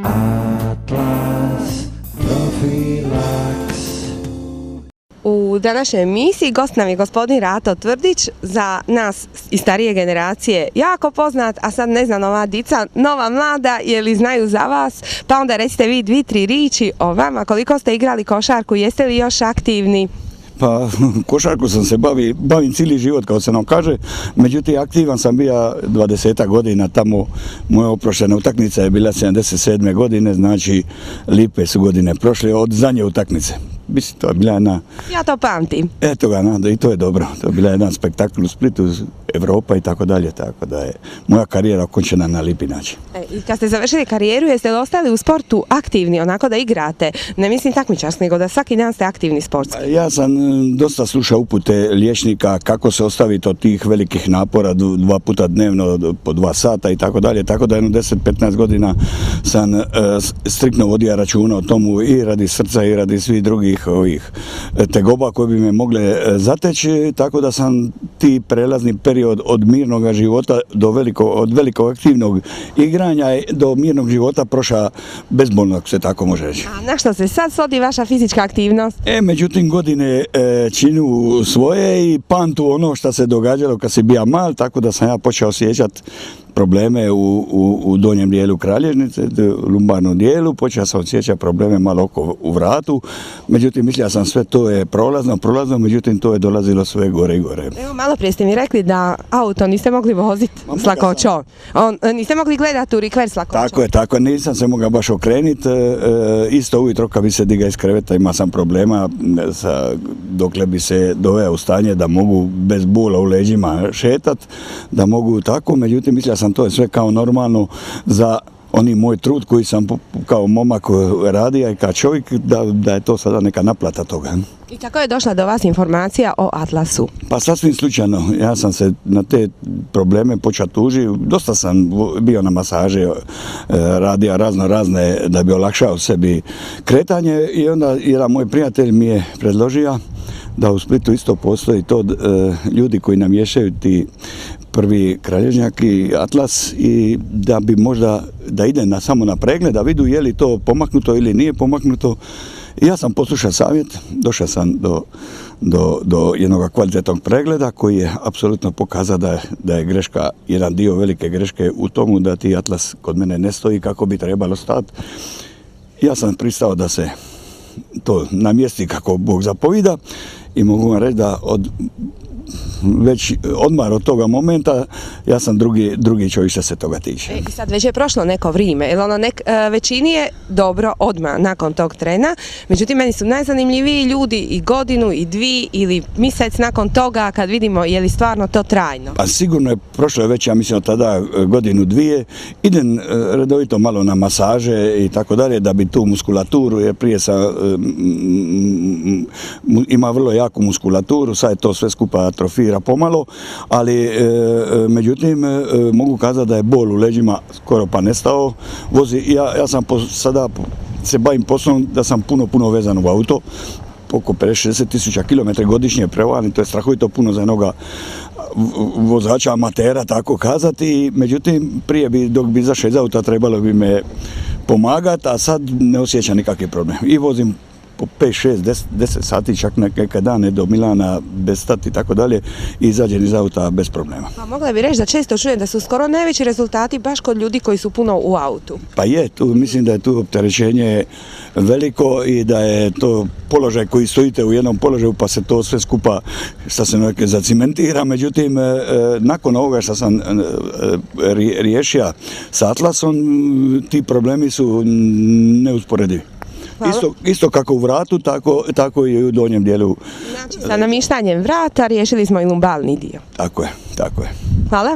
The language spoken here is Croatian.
Atlas Profilax. U današnjoj emisiji gost nam je gospodin Rato Tvrdić, za nas iz starije generacije jako poznat, a sad ne znam ova dica, nova mlada, je li znaju za vas, pa onda recite vi 2-3 riječi o vama, koliko ste igrali košarku, jeste li još aktivni? Pa košarku sam se bavim cijeli život, kao se nam kaže, međutim aktivan sam bio 20 godina, tamo moja oproštena utakmica je bila 77. godine, znači lipe su godine prošle od zadnje utakmice. Mislim, to je bila jedna... Ja to pamtim. Eto ga, i to je dobro. To je bila jedan spektakl u Splitu, Evropa i tako dalje, tako da je moja karijera okončena na lipi način. I kad ste završili karijeru, jeste li ostali u sportu aktivni, onako da igrate? Ne mislim takmičarski, nego da svaki dan ste aktivni sportski. Ja sam dosta slušao upute liječnika kako se ostaviti od tih velikih napora 2 puta dnevno po 2 sata i tako dalje, tako da jedno 10-15 godina sam striktno vodio računa o tomu i radi srca i radi svih drugih ovih tegoba koje bi me mogle zateći, tako da sam ti prelazni period od mirnog života od velikog aktivnog igranja do mirnog života prošao bezbolno, ako se tako može reći. A na što se sad svodi vaša fizička aktivnost? Međutim, godine činu svoje i pamtu ono što se događalo kad si bio mal, tako da sam ja počeo osjećati probleme u donjem dijelu kralježnice, lumbarnom dijelu, počeo sam osjećati probleme malo oko u vratu, međutim mislio sam sve to je prolazno, međutim to je dolazilo sve gore i gore. Evo, malo prije ste mi rekli da auto niste mogli voziti s lakoćom, niste mogli gledati u rikver s lakoćom. Tako je, nisam se mogao baš okrenuti, isto ujutro kad bi se digao iz kreveta ima sam problema dokle bi se doveo u stanje da mogu bez bola u leđima šetat, da mogu tako, međutim mislio sam to je sve kao normalno za oni moj trud koji sam kao momak radio i kao čovjek, da je to sada neka naplata toga. I kako je došla do vas informacija o Atlasu? Pa sasvim slučajno, ja sam se na te probleme počeo tužiti, dosta sam bio na masaže, radio razne da bi olakšao sebi kretanje i onda jedan moj prijatelj mi je predložio da u Splitu isto postoji to ljudi koji namješaju ti prvi kralježnjak i Atlas i da bi možda da ide samo na pregled, da vidu je li to pomaknuto ili nije pomaknuto. I ja sam poslušao savjet, došao sam do jednog kvalitetnog pregleda koji je apsolutno pokazao da je greška, jedan dio velike greške u tomu da ti Atlas kod mene ne stoji kako bi trebalo stati. Ja sam pristao da se to namjesti kako Bog zapovida i mogu vam reći da već odmah od toga momenta ja sam drugi čovjek što se toga tiče. I sad već je prošlo neko vrijeme, jer većini je dobro odmah nakon tog trena, međutim meni su najzanimljiviji ljudi i godinu i 2 ili mjesec nakon toga kad vidimo je li stvarno to trajno. Pa sigurno je prošlo već, ja mislim od tada godinu 2, idem redovito malo na masaže i tako dalje da bi tu muskulaturu, jer prije ima vrlo jaku muskulaturu, sad je to sve skupa atrofira pomalo, ali međutim mogu kazati da je bol u leđima skoro pa nestao. Ja sam sada se bavim poslom da sam puno vezan u auto, oko 50-60 000 km godišnje prevalim, to je strahovito puno za jednoga vozača amatera, tako kazati, međutim prije dok bi izašao iz auta trebalo bi me pomagati, a sad ne osjećam nikakvi problem. I vozim po 5, 6, 10 sati, čak neke dane do Milana bez stati i tako dalje i izađem iz auta bez problema. Pa mogla bi reći da često čujem da su skoro najveći rezultati baš kod ljudi koji su puno u autu. Pa je, mislim da je tu opterećenje veliko i da je to položaj koji stojite u jednom položaju pa se to sve skupa što se neke zacimentira, međutim nakon ovoga što sam riješio sa Atlasom ti problemi su neusporedivi. Isto kako u vratu, tako i u donjem dijelu. Znači, sa namještanjem vrata riješili smo i lumbalni dio. Tako je. Hvala vam.